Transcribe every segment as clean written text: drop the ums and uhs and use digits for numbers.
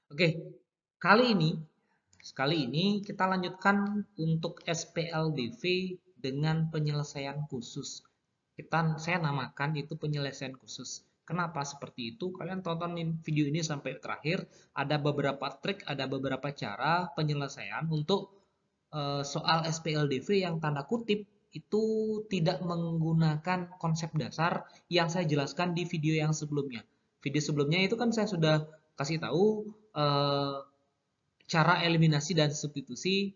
Oke, kali ini kita lanjutkan untuk SPLDV dengan penyelesaian khusus. Saya namakan itu penyelesaian khusus. Kenapa seperti itu? Kalian tontonin video ini sampai terakhir. Ada beberapa trik, ada beberapa cara penyelesaian untuk soal SPLDV yang tanda kutip itu tidak menggunakan konsep dasar yang saya jelaskan di video yang sebelumnya. Video sebelumnya itu kan saya sudah kasih tahu cara eliminasi dan substitusi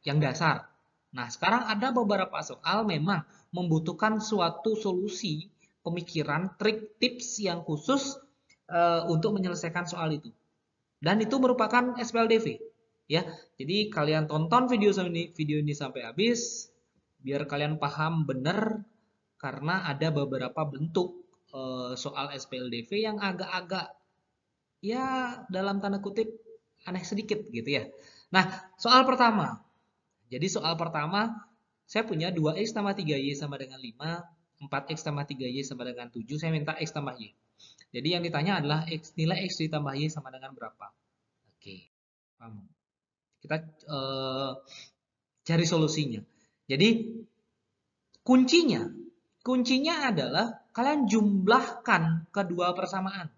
yang dasar. Nah, sekarang ada beberapa soal memang membutuhkan suatu solusi, pemikiran, trik, tips yang khusus untuk menyelesaikan soal itu. Dan itu merupakan SPLDV. Ya, jadi kalian tonton video ini sampai habis biar kalian paham benar karena ada beberapa bentuk soal SPLDV yang agak-agak ya dalam tanda kutip aneh sedikit gitu ya. Nah, soal pertama. Jadi soal pertama saya punya 2x tambah 3y sama dengan 5, 4x tambah 3y sama dengan 7, saya minta x tambah y. Jadi yang ditanya adalah nilai x ditambah y sama dengan berapa. Oke, paham. Kita cari solusinya. Jadi kuncinya, kuncinya adalah kalian jumlahkan kedua persamaan.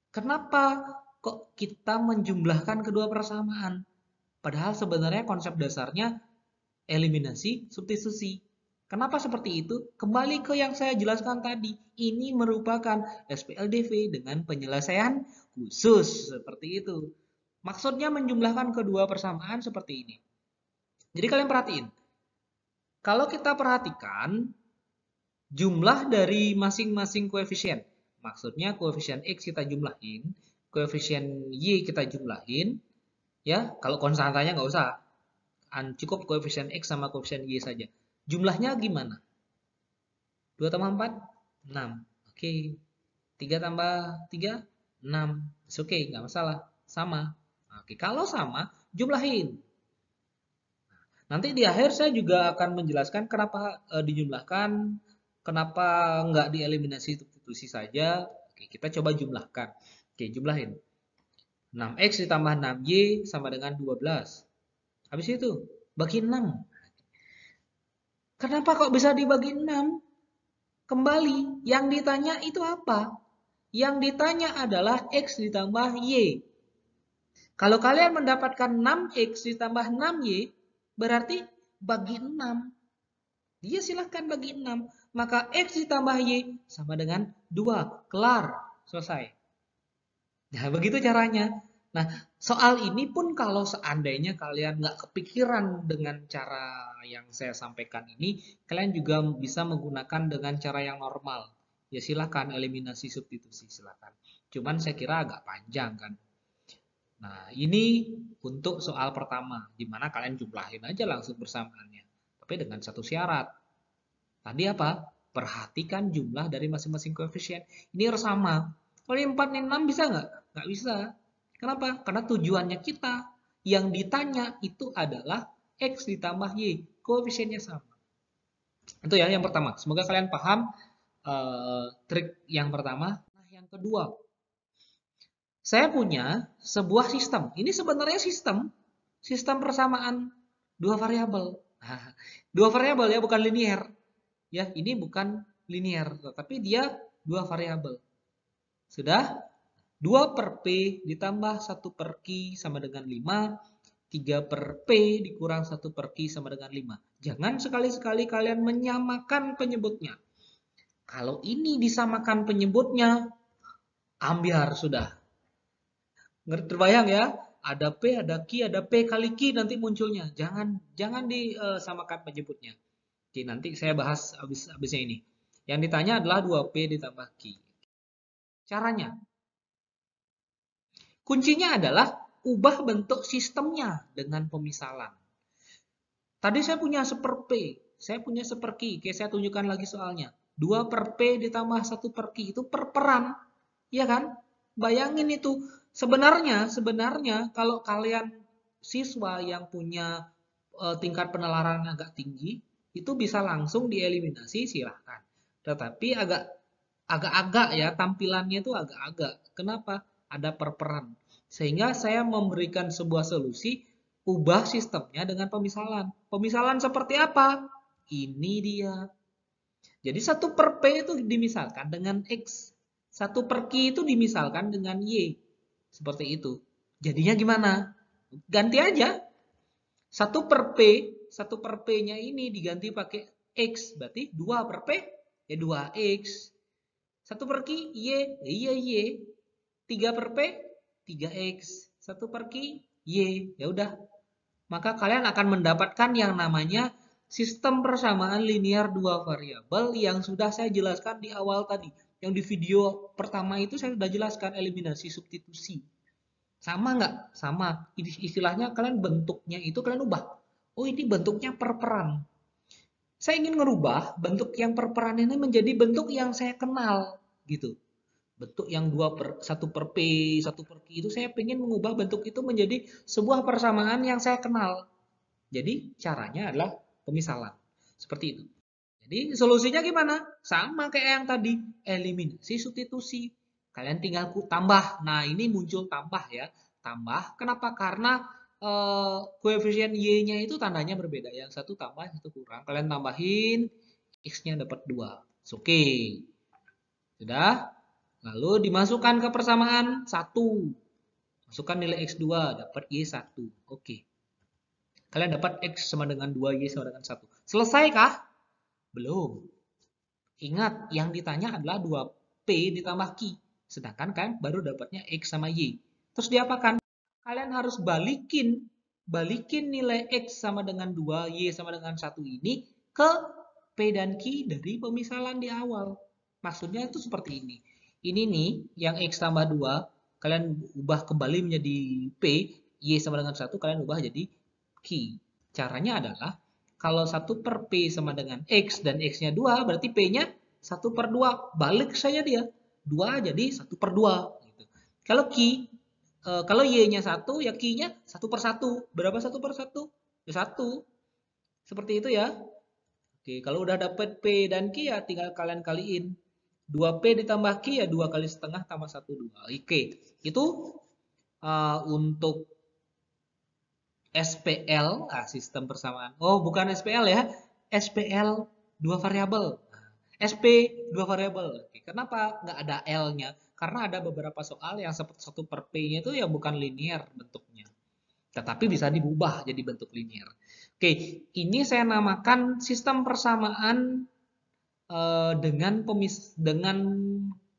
Kenapa kok kita menjumlahkan kedua persamaan? Padahal sebenarnya konsep dasarnya eliminasi substitusi. Kenapa seperti itu? Kembali ke yang saya jelaskan tadi. Ini merupakan SPLDV dengan penyelesaian khusus. Seperti itu. Maksudnya menjumlahkan kedua persamaan seperti ini. Jadi kalian perhatiin. Kalau kita perhatikan jumlah dari masing-masing koefisien. Maksudnya koefisien X kita jumlahin, koefisien Y kita jumlahin. Ya, kalau konstantanya nggak usah. Cukup koefisien X sama koefisien Y saja. Jumlahnya gimana? 2 tambah 4, 6. Oke. 3 tambah 3, 6. Oke, nggak masalah. Sama. Oke, kalau sama, jumlahin. Nanti di akhir saya juga akan menjelaskan kenapa dijumlahkan, kenapa nggak dieliminasi substitusi saja. Oke, kita coba jumlahkan. Oke, jumlahin. 6x ditambah 6y sama dengan 12. Habis itu, bagi 6. Kenapa kok bisa dibagi 6? Kembali, yang ditanya itu apa? Yang ditanya adalah x ditambah y. Kalau kalian mendapatkan 6x ditambah 6y, berarti bagi 6. Dia silahkan bagi 6. Maka x ditambah y sama dengan 2. Kelar. Selesai. Nah, begitu caranya. Nah, soal ini pun kalau seandainya kalian nggak kepikiran dengan cara yang saya sampaikan ini, kalian juga bisa menggunakan dengan cara yang normal. Ya silakan eliminasi substitusi silakan. Cuman saya kira agak panjang kan. Nah, ini untuk soal pertama, di mana kalian jumlahin aja langsung bersamaannya. Tapi dengan satu syarat. Tadi apa? Perhatikan jumlah dari masing-masing koefisien. Ini harus sama. Kalau ini 4, ini 6 bisa nggak? Nggak bisa. Kenapa? Karena tujuannya kita yang ditanya itu adalah X ditambah Y. Koefisiennya sama. Itu ya yang pertama. Semoga kalian paham trik yang pertama. Nah, yang kedua. Saya punya sebuah sistem. Ini sebenarnya sistem persamaan dua variabel. Nah, dua variabel ya, bukan linier. Ya, ini bukan linier, tetapi dia dua variabel. Sudah? 2 per P ditambah 1 per Q sama dengan 5. 3 per P dikurang 1 per Q sama dengan 5. Jangan sekali-sekali kalian menyamakan penyebutnya. Kalau ini disamakan penyebutnya, ambiar sudah. Terbayang ya? Ada P, ada Q, ada P kali Q nanti munculnya. Jangan disamakan penyebutnya. Oke, nanti saya bahas habisnya ini. Yang ditanya adalah 2P ditambah Q. Caranya. Kuncinya adalah ubah bentuk sistemnya dengan pemisalan. Tadi saya punya seper P, saya punya seper Q. Oke, saya tunjukkan lagi soalnya. 2 per P ditambah 1 per Q itu perperan. Iya kan? Bayangin itu. Sebenarnya kalau kalian siswa yang punya tingkat penalaran agak tinggi, itu bisa langsung dieliminasi silahkan. Tetapi agak-agak ya tampilannya itu agak-agak. Kenapa? Ada perperan. Sehingga saya memberikan sebuah solusi, ubah sistemnya dengan pemisalan. Pemisalan seperti apa? Ini dia. Jadi 1 per P itu dimisalkan dengan X. 1 per Q itu dimisalkan dengan Y. Seperti itu. Jadinya gimana? Ganti aja. 1 per P, 1 per P-nya ini diganti pakai X. Berarti 2 per P, ya 2X. 1 per Q, Y, iya Y. 3 per P, 3X. 1 per Q, Y. Ya udah. Maka kalian akan mendapatkan yang namanya sistem persamaan linear dua variabel yang sudah saya jelaskan di awal tadi. Yang di video pertama itu saya sudah jelaskan eliminasi substitusi. Sama nggak? Sama. Istilahnya kalian bentuknya itu kalian ubah. Oh ini bentuknya perperan. Saya ingin merubah bentuk yang perperan ini menjadi bentuk yang saya kenal. Gitu. Bentuk yang 1 per P, 1 per Q itu saya ingin mengubah bentuk itu menjadi sebuah persamaan yang saya kenal. Jadi caranya adalah pemisalan. Seperti itu. Jadi solusinya gimana? Sama kayak yang tadi. Eliminasi substitusi. Kalian tinggal tambah. Nah ini muncul tambah ya. Tambah. Kenapa? Karena koefisien Y-nya itu tandanya berbeda. Yang satu tambah, yang satu kurang. Kalian tambahin. X-nya dapat 2. Oke. Sudah. Lalu dimasukkan ke persamaan 1. Masukkan nilai X2. Dapat Y1. Oke. Kalian dapat X sama dengan 2Y sama dengan 1. Selesaikah? Belum. Ingat, yang ditanya adalah 2P ditambah Q. Sedangkan kan baru dapatnya X sama Y. Terus diapakan? Kalian harus balikin nilai X sama dengan 2, Y sama dengan 1 ini ke P dan Q dari pemisalan di awal. Maksudnya itu seperti ini. Ini nih, yang X tambah 2, kalian ubah kembali menjadi P, Y sama dengan 1, kalian ubah jadi Q. Caranya adalah, kalau 1 per P sama dengan X dan X-nya 2, berarti P-nya 1 per 2. Balik saja dia. 2 jadi 1 per 2. Gitu. Kalau Q, kalau Y-nya 1, ya Q-nya 1 per 1. Berapa 1 per 1? Ya 1. Seperti itu ya. Oke, kalau udah dapet P dan Q ya tinggal kalian kaliin. 2P ditambah Q ya 2 kali setengah tambah 1, 2. Oke, itu untuk SPL, sistem persamaan. Oh, bukan SPL ya. SPL 2 variabel. SP 2 variabel. Oke, kenapa nggak ada L-nya? Karena ada beberapa soal yang 1 per P-nya itu ya bukan linear bentuknya. Tetapi bisa diubah jadi bentuk linear. Oke, ini saya namakan sistem persamaan dengan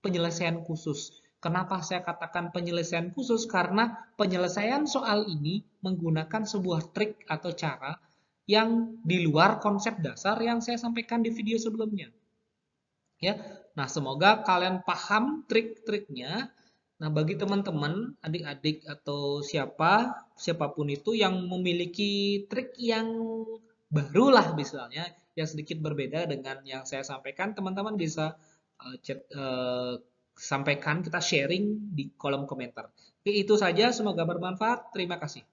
penyelesaian khusus. Kenapa saya katakan penyelesaian khusus? Karena penyelesaian soal ini menggunakan sebuah trik atau cara yang di luar konsep dasar yang saya sampaikan di video sebelumnya. Ya, nah semoga kalian paham trik-triknya. Nah, bagi teman-teman, adik-adik atau siapapun itu yang memiliki trik yang barulah misalnya, yang sedikit berbeda dengan yang saya sampaikan, teman-teman bisa sampaikan, kita sharing di kolom komentar. Oke, itu saja, semoga bermanfaat. Terima kasih.